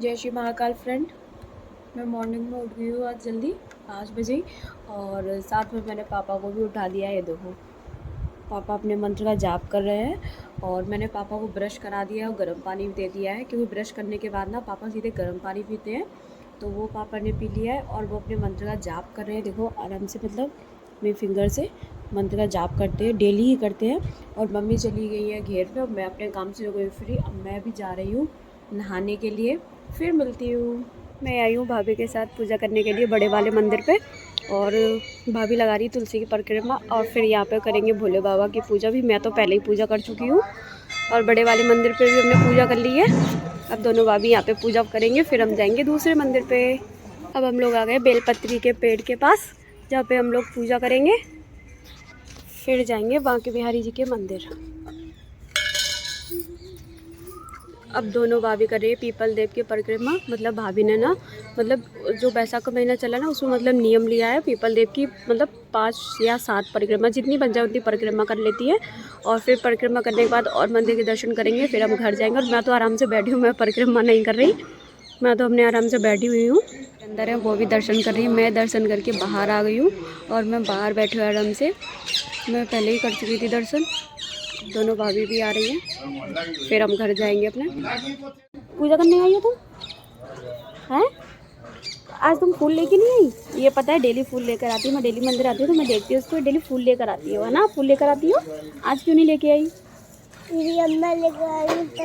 जय श्री महाकाल फ्रेंड। मैं मॉर्निंग में उठ गई हूँ आज जल्दी 5 बजे और साथ में मैंने पापा को भी उठा दिया है। ये देखो पापा अपने मंत्र का जाप कर रहे हैं और मैंने पापा को ब्रश करा दिया और गर्म पानी भी दे दिया है, क्योंकि ब्रश करने के बाद ना पापा सीधे गर्म पानी पीते हैं। तो वो पापा ने पी लिया है और वो अपने मंत्र का जाप कर रहे हैं। देखो आराम से, मतलब मेरे फिंगर से मंत्र का जाप करते हैं, डेली ही करते हैं। और मम्मी चली गई है घेर पे और मैं अपने काम से हो गई फ्री। अब मैं भी जा रही हूँ नहाने के लिए, फिर मिलती हूँ। मैं आई हूँ भाभी के साथ पूजा करने के लिए बड़े वाले मंदिर पे, और भाभी लगा रही तुलसी की परिक्रमा और फिर यहाँ पे करेंगे भोले बाबा की पूजा भी। मैं तो पहले ही पूजा कर चुकी हूँ और बड़े वाले मंदिर पे भी हमने पूजा कर ली है। अब दोनों भाभी यहाँ पे पूजा करेंगे, फिर हम जाएंगे दूसरे मंदिर पे। अब हम लोग आ गए बेलपत्री के पेड़ के पास, जहाँ पे हम लोग पूजा करेंगे, फिर जाएंगे बांके बिहारी जी के मंदिर। अब दोनों भाभी कर रही है पीपल देव की परिक्रमा। मतलब भाभी ने ना, मतलब जो बैसाख का महीना चला ना, उसमें मतलब नियम लिया है पीपल देव की, मतलब 5 या 7 परिक्रमा, जितनी बन जाए उतनी परिक्रमा कर लेती है। और फिर परिक्रमा करने के बाद और मंदिर के दर्शन करेंगे, फिर हम घर जाएंगे। और मैं तो आराम से बैठी हूँ, मैं परिक्रमा नहीं कर रही, मैं तो अपने आराम से बैठी हुई हूँ। अंदर है वो भी दर्शन कर रही है, मैं दर्शन करके बाहर आ गई हूँ और मैं बाहर बैठी हूँ आराम से। मैं पहले ही कर चुकी थी दर्शन। दोनों भाभी भी आ रही हैं, फिर हम घर जाएंगे अपने। पूजा करने आई हो तुम? हैं? आज तुम फूल लेके नहीं आई? ये पता है डेली फूल लेकर आती है, मैं डेली मंदिर आती हूँ तो मैं देखती हूँ उसको, डेली फूल लेकर आती हो, है ना? फूल लेकर आती हो। आज क्यों नहीं लेके आई? मेरी अम्मा लेकर आई तो।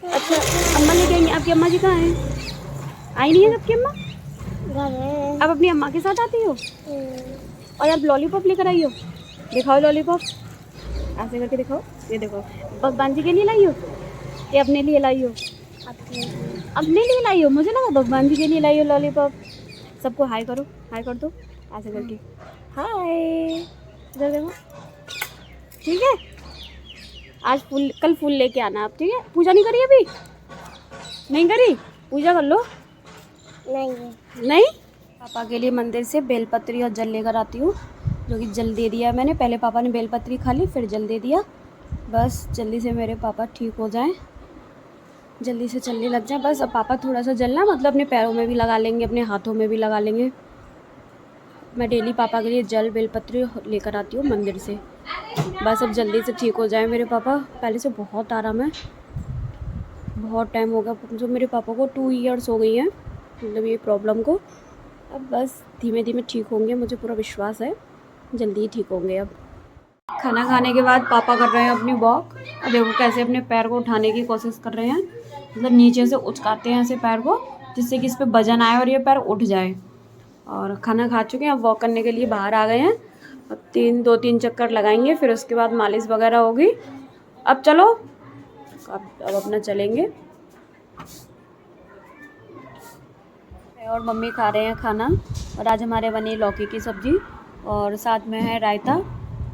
अच्छा, अम्मा लेके आएंगी। आपकी अम्मा जी कहाँ हैं? आई नहीं है आपकी अम्मा? घर है। आप अपनी अम्मा के साथ आती हो और आप लॉलीपॉप लेकर आई हो? दिखाओ लॉलीपॉप, ऐसे करके दिखाओ। ये देखो, भगवान जी के लिए लाई हो या अपने लिए लाई हो? अपने लिए लाई हो, मुझे लगा भगवान जी के लिए लाई हो लॉलीपॉप। सबको हाय करो, हाय कर दो ऐसे करके, हाय। इधर देखो, ठीक है? आज फूल, कल फूल लेके आना आप, ठीक है? पूजा नहीं करी अभी? नहीं करी? पूजा कर लो। नहीं? पापा के लिए मंदिर से बेलपत्री और जल लेकर आती हूँ, जो कि जल दे दिया मैंने। पहले पापा ने बेलपत्री खा ली, फिर जल दे दिया। बस जल्दी से मेरे पापा ठीक हो जाएं, जल्दी से चलने लग जाए बस। अब पापा थोड़ा सा जलना, मतलब अपने पैरों में भी लगा लेंगे, अपने हाथों में भी लगा लेंगे। मैं डेली पापा के लिए जल बेलपत्री लेकर आती हूँ मंदिर से। बस अब जल्दी से ठीक हो जाए मेरे पापा। पहले से बहुत आराम है, बहुत टाइम हो गया जो मेरे पापा को 2 ईयर्स हो गई हैं, मतलब ये प्रॉब्लम को। अब बस धीमे धीमे ठीक होंगे, मुझे पूरा विश्वास है जल्दी ही ठीक होंगे। अब खाना खाने के बाद पापा कर रहे हैं अपनी वॉक। और देखो कैसे अपने पैर को उठाने की कोशिश कर रहे हैं, मतलब नीचे से उचकाते हैं ऐसे पैर को, जिससे कि इस पर वजन आए और ये पैर उठ जाए। और खाना खा चुके हैं, अब वॉक करने के लिए बाहर आ गए हैं। अब 2-3 चक्कर लगाएंगे, फिर उसके बाद मालिश वगैरह होगी। अब चलो, अब अपना चलेंगे। और मम्मी खा रहे हैं खाना, और आज हमारे बनी लौकी की सब्ज़ी और साथ में है रायता।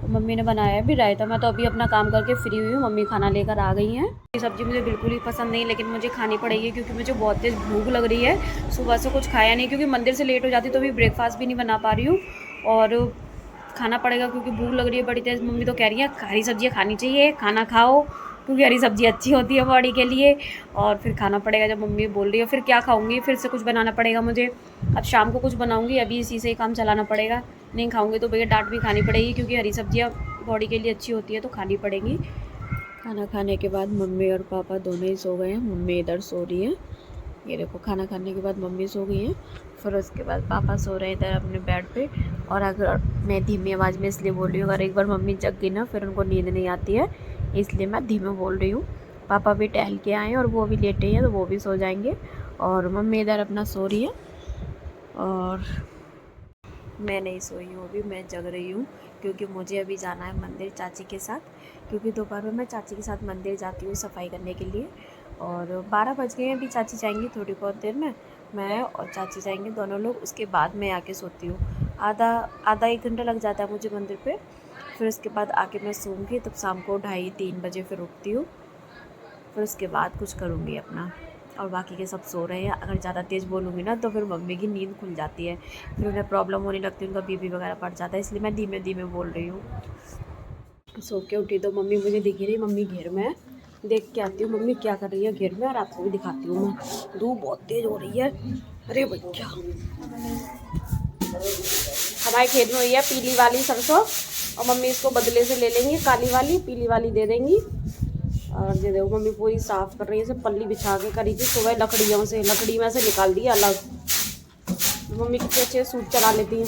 तो मम्मी ने बनाया है भी रायता। मैं तो अभी अपना काम करके फ्री हुई हूँ, मम्मी खाना लेकर आ गई हैं। ये सब्ज़ी मुझे बिल्कुल ही पसंद नहीं, लेकिन मुझे खानी पड़ेगी क्योंकि मुझे बहुत तेज़ भूख लग रही है। सुबह से कुछ खाया नहीं, क्योंकि मंदिर से लेट हो जाती तो अभी ब्रेकफास्ट भी नहीं बना पा रही हूँ, और खाना पड़ेगा क्योंकि भूख लग रही है बड़ी तेज़। मम्मी तो कह रही है हरी सब्जियाँ खानी चाहिए, खाना खाओ, क्योंकि हरी सब्ज़ी अच्छी होती है बॉडी के लिए। और फिर खाना पड़ेगा, जब मम्मी बोल रही है। फिर क्या खाऊंगी, फिर से कुछ बनाना पड़ेगा मुझे। अब शाम को कुछ बनाऊंगी, अभी इसी से ही काम चलाना पड़ेगा। नहीं खाऊंगी तो भैया डांट भी खानी पड़ेगी, क्योंकि हरी सब्जियाँ बॉडी के लिए अच्छी होती है तो खानी पड़ेगी। खाना खाने के बाद मम्मी और पापा दोनों ही सो गए हैं। मम्मी इधर सो रही है, ये देखो, खाना खाने के बाद मम्मी सो गई हैं, फिर उसके बाद पापा सो रहे हैं इधर अपने बेड पे। और अगर मैं धीमी आवाज़ में इसलिए बोल रही हूँ, अगर एक बार मम्मी जग गई ना फिर उनको नींद नहीं आती है, इसलिए मैं धीमे बोल रही हूँ। पापा भी टहल के आए हैं और वो भी लेटे हैं, तो वो भी सो जाएंगे। और मम्मी इधर अपना सो रही है और मैं नहीं सोई हूँ अभी, मैं जग रही हूँ, क्योंकि मुझे अभी जाना है मंदिर चाची के साथ। क्योंकि दोपहर में मैं चाची के साथ मंदिर जाती हूँ सफाई करने के लिए। और 12 बज गए हैं, अभी चाची जाएंगी थोड़ी बहुत देर में, मैं और चाची जाएंगे दोनों लोग। उसके बाद मैं आके सोती हूँ। आधा 1 घंटा लग जाता है मुझे मंदिर पे। फिर उसके बाद आके मैं सोऊंगी, तब शाम को 2:30-3 बजे फिर उठती हूँ। फिर उसके बाद कुछ करूँगी अपना, और बाकी के सब सो रहे हैं। अगर ज़्यादा तेज़ बोलूँगी ना तो फिर मम्मी की नींद खुल जाती है, फिर उन्हें प्रॉब्लम होने लगती है, उनका बीपी वगैरह बढ़ जाता है, इसलिए मैं धीमे धीमे बोल रही हूँ। सो के उठी तो मम्मी मुझे दिखी नहीं, मम्मी घेर में है, देख के आती हूँ मम्मी क्या कर रही है घेर में, और आपको भी दिखाती हूँ मैं। धूप बहुत तेज हो रही है। अरे भैया, हमारे खेत में हुई है पीली वाली सरसों, और मम्मी इसको बदले से ले लेंगी, काली वाली पीली वाली दे देंगी। और ये देखो मम्मी पूरी साफ कर रही है, पल्ली बिछा के करी थी सुबह लकड़ियों से, लकड़ी में से निकाल दी अलग। मम्मी कितने अच्छे सूप चला लेती हैं।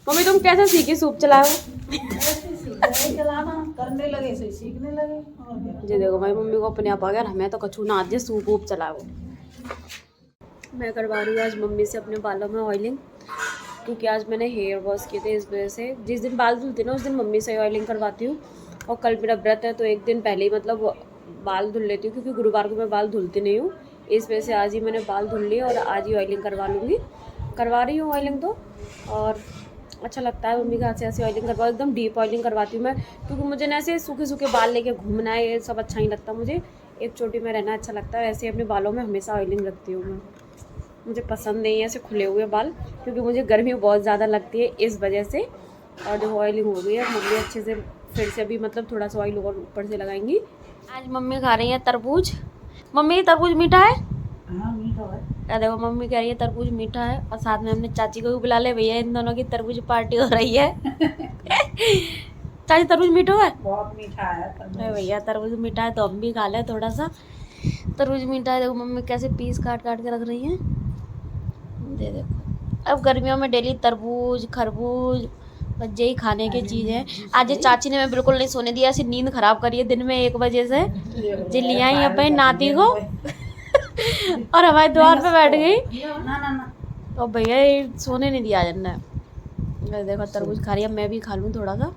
मम्मी तुम कैसे सीखी सूप चलाओ? करने लगे से सीखने लगे। जी देखो भाई मम्मी को अपने आप आ गया, हमें तो कछू ना आती है सूप वूप चलाओ। मैं करवा रही हूँ आज मम्मी से अपने बालों में ऑयलिंग, क्योंकि आज मैंने हेयर वॉश किए थे, इस वजह से जिस दिन बाल धुलते ना उस दिन मम्मी से ऑयलिंग करवाती हूँ। और कल मेरा व्रत है तो एक दिन पहले ही मतलब बाल धुल लेती हूँ, क्योंकि गुरुवार को मैं बाल धुलती नहीं हूँ। इस वजह से आज ही मैंने बाल धुल लिए और आज ही ऑयलिंग करवा लूँगी। करवा रही हूँ ऑयलिंग तो, और अच्छा लगता है मम्मी के हाथ से ऐसे ऑयलिंग करवाओ। एकदम डीप ऑयलिंग करवाती हूँ मैं, क्योंकि मुझे ना ऐसे सूखे सूखे बाल लेके घूमना है, ये सब अच्छा नहीं लगता मुझे। एक चोटी में रहना अच्छा लगता है। ऐसे अपने बालों में हमेशा ऑयलिंग रखती हूँ मैं, मुझे पसंद नहीं है ऐसे खुले हुए बाल, क्योंकि मुझे गर्मी बहुत ज़्यादा लगती है इस वजह से। और जो ऑयलिंग हो गई है मम्मी अच्छे से फिर से अभी मतलब थोड़ा सा ऑयल और ऊपर से लगाएंगी। आज मम्मी खा रही है तरबूज। मम्मी तरबूज मीठा है? हाँ मीठा है। देखो मम्मी कह रही है तरबूज मीठा है, और साथ में हमने चाची को भी बुला ले, भैया इन दोनों की तरबूज पार्टी हो रही है। चाची तरबूज मीठा है? बहुत मीठा है। अरे भैया तरबूज मीठा है तो हम भी खा लें थोड़ा सा। तरबूज मीठा है, देखो मम्मी कैसे पीस काट काट के रख रही हैं। दे देखो, अब गर्मियों में डेली तरबूज खरबूज बस यही खाने की चीज़ है। आज ये चाची ने मैं बिल्कुल नहीं सोने दिया, ऐसी नींद खराब करी है दिन में 1 बजे से। जी लिया ही अपने नाती को और हमारे द्वार पे बैठ गई, तो भैया ये सोने नहीं दिया जन्ना। देखो तरबूज खा रही है, मैं भी खा लूँ थोड़ा सा।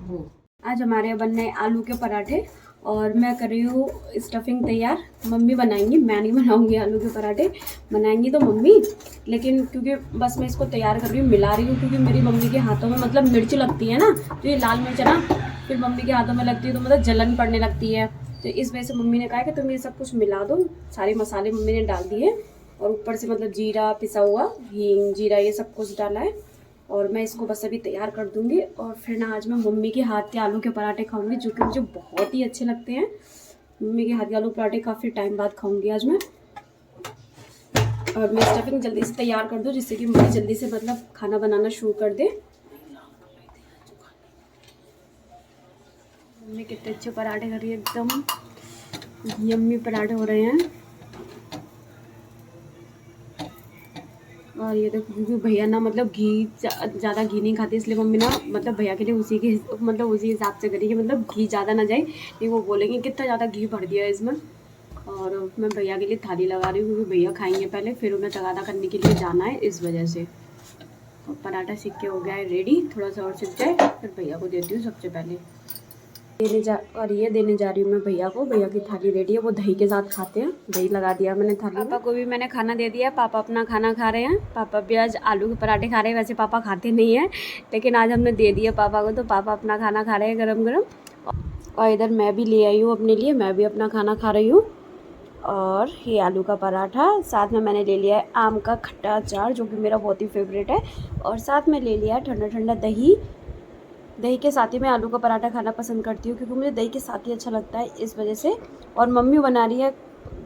आज हमारे यहाँ बनने आलू के पराठे, और मैं कर रही हूँ स्टफिंग तैयार। मम्मी बनाएंगी, मैं नहीं बनाऊंगी। आलू के पराठे बनाएंगी तो मम्मी, लेकिन क्योंकि बस मैं इसको तैयार कर रही हूँ, मिला रही हूँ, क्योंकि मेरी मम्मी के हाथों में मतलब मिर्च लगती है ना, तो ये लाल मिर्च है ना, फिर मम्मी के हाथों में लगती है तो मतलब जलन पड़ने लगती है। तो इस वजह से मम्मी ने कहा कि तुम ये सब कुछ मिला दो। सारे मसाले मम्मी ने डाल दिए, और ऊपर से मतलब जीरा पिसा हुआ, हींग जीरा ये सब कुछ डाला है। और मैं इसको बस अभी तैयार कर दूंगी, और फिर ना आज मैं मम्मी के हाथ के आलू के पराठे खाऊंगी, जो कि मुझे बहुत ही अच्छे लगते हैं। मम्मी के हाथ के आलू पराठे काफ़ी टाइम बाद खाऊंगी आज मैं। और मैं स्टफिंग जल्दी से तैयार कर दूँ, जिससे कि मम्मी जल्दी से मतलब खाना बनाना शुरू कर दे। मम्मी कितने अच्छे पराठे कर रही है, एकदम यम्मी पराठे हो रहे हैं। और ये देखो, क्योंकि भैया ना मतलब घी ज़्यादा घी नहीं खाती, इसलिए मम्मी ना मतलब भैया के लिए उसी हिसाब से करी कि मतलब घी ज़्यादा ना जाए, नहीं वो बोलेंगे कितना ज़्यादा घी भर दिया है इसमें। और मैं भैया के लिए थाली लगा रही हूँ, क्योंकि भैया खाएंगे पहले, फिर उन्हें तगादा करने के लिए जाना है, इस वजह से। और पराठा सीख के हो गया है रेडी, थोड़ा सा और सीख जाए फिर भैया को देती हूँ सबसे पहले। देने जा रही हूँ मैं भैया को। भैया की थाली रेडी है, वो दही के साथ खाते हैं। दही लगा दिया मैंने थाली। पापा को भी मैंने खाना दे दिया, पापा अपना खाना खा रहे हैं। पापा भी आज आलू के पराठे खा रहे हैं, वैसे पापा खाते नहीं हैं, लेकिन आज हमने दे दिया पापा को, तो पापा अपना खाना खा रहे हैं गरम गरम। और इधर मैं भी ले आई हूँ अपने लिए, मैं भी अपना खाना खा रही हूँ। और ये आलू का पराठा, साथ में मैंने ले लिया है आम का खट्टा अचार, जो कि मेरा बहुत ही फेवरेट है। और साथ में ले लिया है ठंडा ठंडा दही। दही के साथ ही मैं आलू का पराठा खाना पसंद करती हूँ, क्योंकि मुझे दही के साथ ही अच्छा लगता है, इस वजह से। और मम्मी बना रही है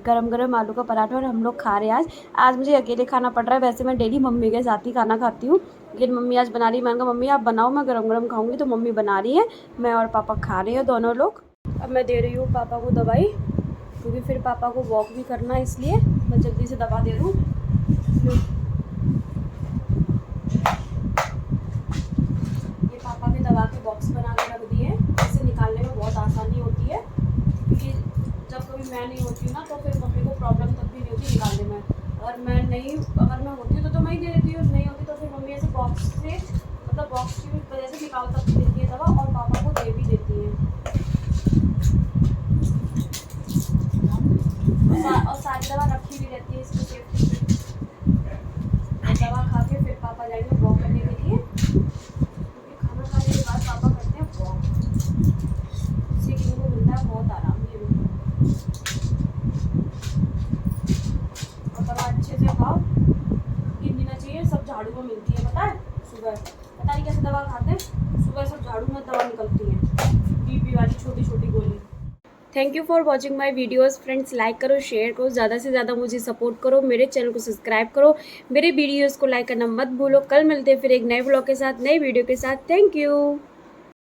गरम गरम आलू का पराठा, और हम लोग खा रहे हैं आज मुझे अकेले खाना पड़ रहा है। वैसे मैं डेली मम्मी के साथ ही खाना खाती हूँ, लेकिन मम्मी आज बना रही है। मैंने कहा मम्मी आप बनाओ, मैं गरम गरम खाऊंगी, तो मम्मी बना रही है, मैं और पापा खा रहे हैं दोनों लोग। अब मैं दे रही हूँ पापा को दवाई, क्योंकि फिर पापा को वॉक भी करना है, इसलिए मैं जल्दी से दवा दे दूँ। ये पापा के दवा के बॉक्स बना के रख दिए, इसे निकालने में बहुत आसानी होती है, क्योंकि जब कभी मैं नहीं होती हूँ ना, तो फिर मम्मी को प्रॉब्लम तब भी नहीं होती निकालने में। और अगर मैं होती हूँ तो मैं ही दे देती हूँ, नहीं होती तो फिर मम्मी ऐसे बॉक्स से मतलब बॉक्स की वजह से निकाल तक देती है दवा, और पापा को दे भी देती है। और सारी दवा रखी भी रहती है इसकी सेफ्टी से। दवा खा के फिर पापा जाएंगे वॉक करने के लिए, क्योंकि खाना खाने के बाद पापा करते हैं वॉक, इससे कि उनको मिलता है बहुत आराम। ये और दवा अच्छे से खाओ, गिनना चाहिए, सब झाड़ू में मिलती है, पता है। सुबह पता नहीं कैसे दवा खाते हैं, सुबह सब झाड़ू में दवा निकलती है, बीपी वाली छोटी छोटी गोली। Thank you for watching my videos friends. Like करो, शेयर करो, ज़्यादा से ज़्यादा मुझे सपोर्ट करो, मेरे चैनल को सब्सक्राइब करो, मेरे वीडियोज़ को लाइक करना मत भूलो। कल मिलते हैं फिर एक नए ब्लॉग के साथ, नई वीडियो के साथ। Thank you.